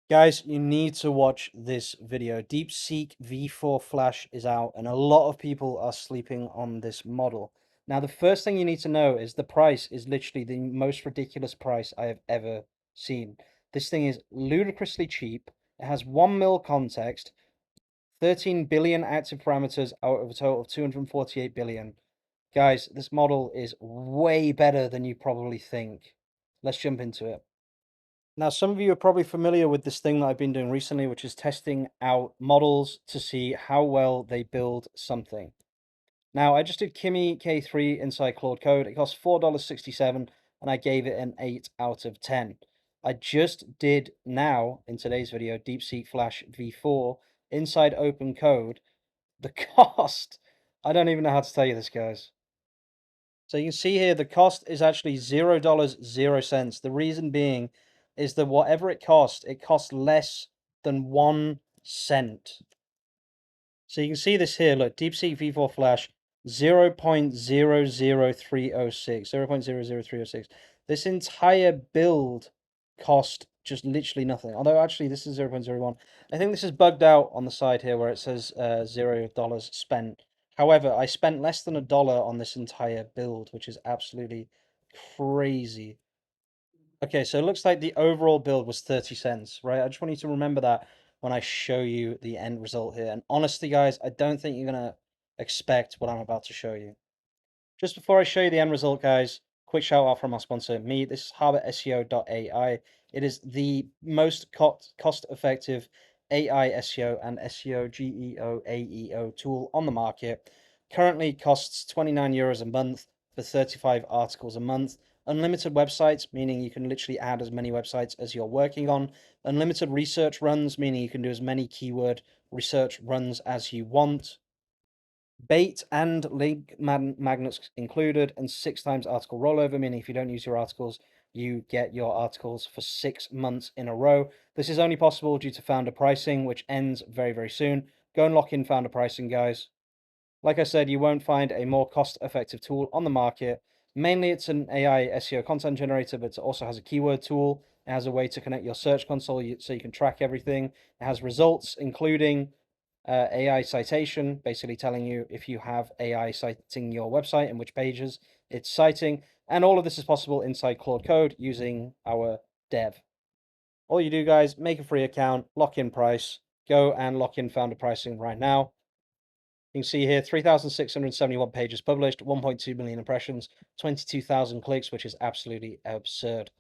Guys, you need to watch this video. DeepSeek V4 Flash is out, and a lot of people are sleeping on this model. Now, the first thing you need to know is the price is literally the most ridiculous price I have ever seen. This thing is ludicrously cheap. It has 1 mil context, 13 billion active parameters out of a total of 248 billion. Guys, this model is way better than you probably think. Let's jump into it. Now, some of you are probably familiar with this thing that I've been doing recently, which is testing out models to see how well they build something. Now, I just did Kimi K3 inside Claude Code. It cost $4.67, and I gave it an 8 out of 10. I just did now, in today's video, DeepSeek Flash V4 inside OpenCode. The cost, I don't even know how to tell you this, guys. So you can see here the cost is actually $0.00. The reason being is that whatever it costs less than 1 cent. So you can see this here, look, DeepSeek V4 Flash 0.00306, 0.00306. This entire build cost just literally nothing. Although actually this is 0.01. I think this is bugged out on the side here where it says $0 spent. However, I spent less than $1 on this entire build, which is absolutely crazy. Okay, so it looks like the overall build was 30 cents, right? I just want you to remember that when I show you the end result here. And honestly, guys, I don't think you're going to expect what I'm about to show you. Just before I show you the end result, guys, quick shout out from our sponsor, me. This is HarborSEO.ai. It is the most cost-effective AI SEO and SEO GEO AEO tool on the market. Currently costs 29 euros a month for 35 articles a month. Unlimited websites, meaning you can literally add as many websites as you're working on. Unlimited research runs, meaning you can do as many keyword research runs as you want. Bait and link magnets included, and 6 times article rollover, meaning if you don't use your articles, you get your articles for 6 months in a row. This is only possible due to founder pricing, which ends very, very soon. Go and lock in founder pricing, guys. Like I said, you won't find a more cost-effective tool on the market. Mainly, it's an AI SEO content generator, but it also has a keyword tool. It has a way to connect your search console so you can track everything. It has results, including AI citation, basically telling you if you have AI citing your website and which pages it's citing. And all of this is possible inside Claude Code using our dev. All you do, guys, make a free account, lock in price, go and lock in founder pricing right now. You can see here 3,671 pages published, 1.2 million impressions, 22,000 clicks, which is absolutely absurd.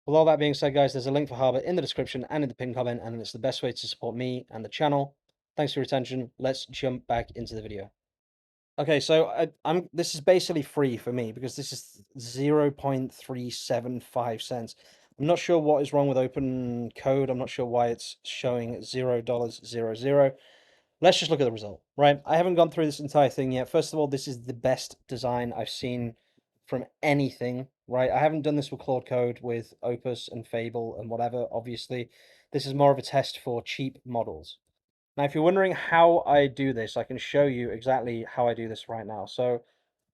With all that being said, guys, there's a link for Harbor in the description and in the pinned comment, and it's the best way to support me and the channel. Thanks for your attention. Let's jump back into the video. Okay, so this is basically free for me because this is 0.375 cents. I'm not sure what is wrong with OpenCode. I'm not sure why it's showing $0.00. Let's just look at the result, right? I haven't gone through this entire thing yet. First of all, this is the best design I've seen from anything, right? I haven't done this with Claude Code, with Opus and Fable and whatever, obviously. This is more of a test for cheap models. Now, if you're wondering how I do this, I can show you exactly how I do this right now. So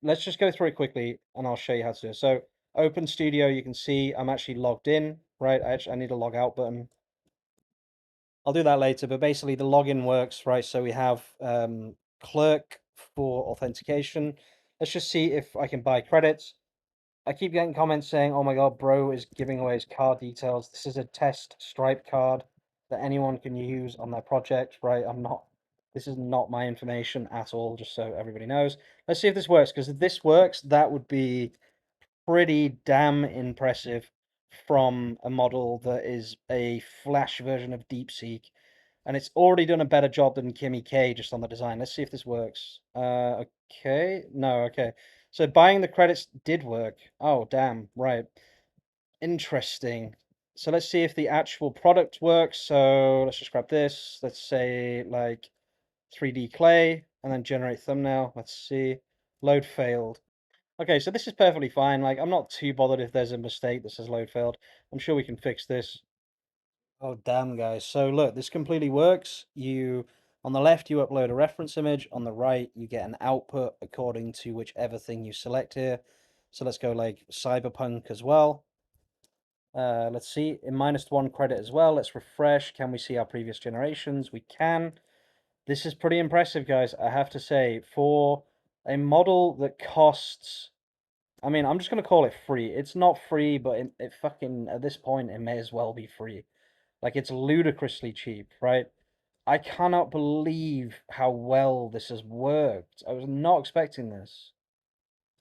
let's just go through it quickly and I'll show you how to do it. So Open Studio, you can see I'm actually logged in, right? I need a log out button. I'll do that later, but basically the login works, right? So we have clerk for authentication. Let's just see if I can buy credits. I keep getting comments saying, oh my God, bro is giving away his card details. This is a test Stripe card that anyone can use on their project, right? This is not my information at all, just so everybody knows. Let's see if this works, because if this works, that would be pretty damn impressive from a model that is a Flash version of DeepSeek, and it's already done a better job than Kimi K just on the design. Let's see if this works. Okay, no, okay. So buying the credits did work. Oh, damn, right. Interesting. So let's see if the actual product works. So let's just grab this. Let's say like 3D clay and then generate thumbnail. Let's see. Load failed. Okay, so this is perfectly fine. Like, I'm not too bothered if there's a mistake that says load failed. I'm sure we can fix this. Oh, damn, guys. So look, this completely works. On the left, you upload a reference image. On the right, you get an output according to whichever thing you select here. So let's go like cyberpunk as well. Let's see, in -1 credit as well. Let's refresh. Can we see our previous generations? We can. This is pretty impressive, guys, I have to say, for a model that costs, I mean, I'm just going to call it free. It's not free, but it fucking, at this point, it may as well be free. Like, it's ludicrously cheap, right? I cannot believe how well this has worked. I was not expecting this.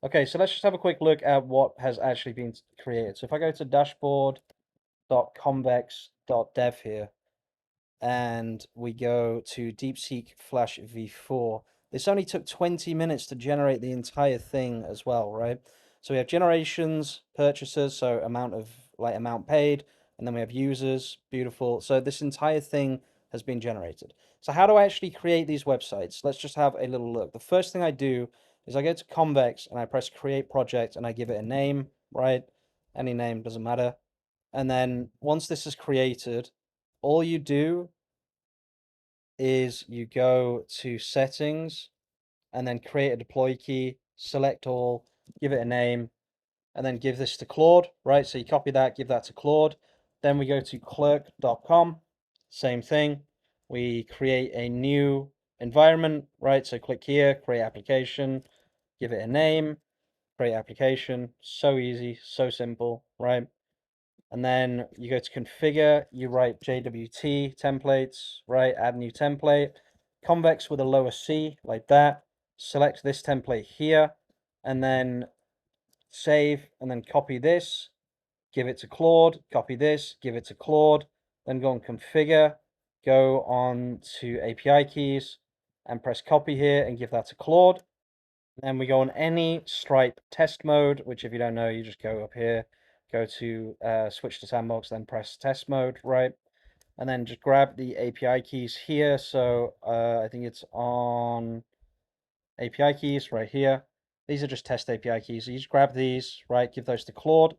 Okay, so let's just have a quick look at what has actually been created. So if I go to dashboard.convex.dev here, and we go to DeepSeek Flash V4. This only took 20 minutes to generate the entire thing as well, right? So we have generations, purchasers, so amount paid, and then we have users, beautiful. So this entire thing has been generated. So how do I actually create these websites? Let's just have a little look. The first thing I do is I go to Convex and I press create project and I give it a name, right? Any name, doesn't matter. And then once this is created, all you do is you go to settings and then create a deploy key, select all, give it a name, and then give this to Claude, right? So you copy that, give that to Claude. Then we go to clerk.com, same thing. We create a new environment, right? So click here, create application, give it a name, create application. So easy, so simple, right? And then you go to configure, you write JWT templates, right? Add new template, convex with a lower C, like that. Select this template here, and then save, and then copy this, give it to Claude, copy this, give it to Claude, then go on configure, go on to API keys, and press copy here and give that to Claude. Then we go on any Stripe test mode, which if you don't know, you just go up here, go to switch to sandbox, then press test mode, right? And then just grab the API keys here. So I think it's on API keys right here. These are just test API keys. So you just grab these, right? Give those to Claude.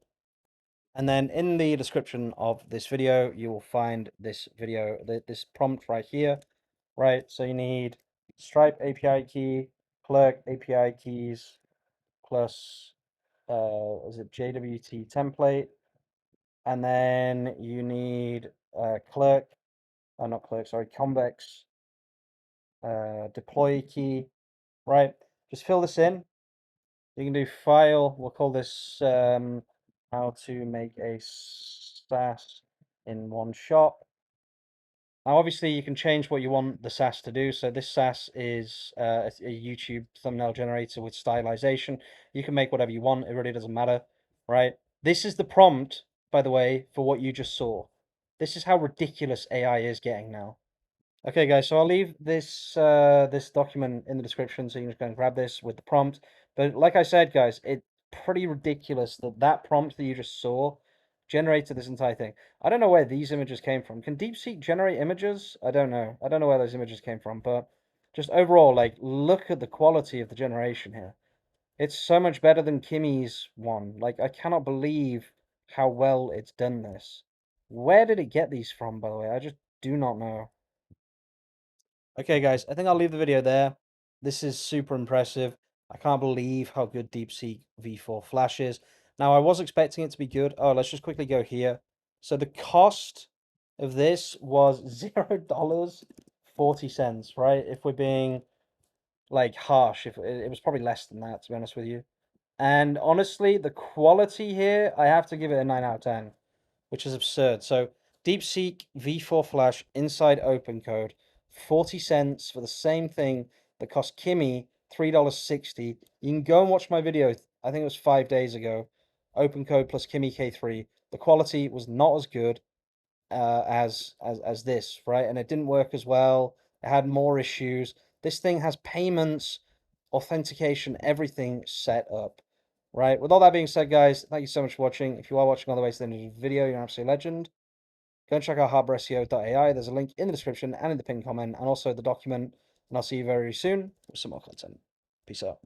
And then in the description of this video, you will find this video, this prompt right here, right? So you need Stripe API key, Clerk API keys, plus is it JWT template, and then you need clerk, not clerk, sorry, convex deploy key, right? Just fill this in. You can do file. We'll call this how to make a SaaS in one shot. Now, obviously, you can change what you want the SaaS to do. So this SaaS is a YouTube thumbnail generator with stylization. You can make whatever you want. It really doesn't matter, right? This is the prompt, by the way, for what you just saw. This is how ridiculous AI is getting now. Okay, guys, so I'll leave this this document in the description, so you can just go and grab this with the prompt. But like I said, guys, it's pretty ridiculous that that prompt that you just saw generated this entire thing. I don't know where these images came from. Can DeepSeek generate images? I don't know. I don't know where those images came from, but just overall, like, look at the quality of the generation here. It's so much better than Kimmy's one. Like, I cannot believe how well it's done this. Where did it get these from, by the way? I just do not know. Okay, guys, I think I'll leave the video there. This is super impressive. I can't believe how good DeepSeek V4 Flash is. Now, I was expecting it to be good. Oh, let's just quickly go here. So the cost of this was $0.40, right? If we're being, like, harsh, if it was probably less than that, to be honest with you. And honestly, the quality here, I have to give it a 9 out of 10, which is absurd. So DeepSeek V4 Flash inside OpenCode, 40 cents for the same thing that cost Kimmy $3.60. You can go and watch my video, I think it was 5 days ago, OpenCode plus Kimmy K3. The quality was not as good as this, right? And it didn't work as well. It had more issues. This thing has payments, authentication, everything set up, right? With all that being said, guys, thank you so much for watching. If you are watching all the way to the end of the video, you're an absolute legend. Go and check out HarborSEO.ai. There's a link in the description and in the pinned comment, and also the document. And I'll see you very soon with some more content. Peace out.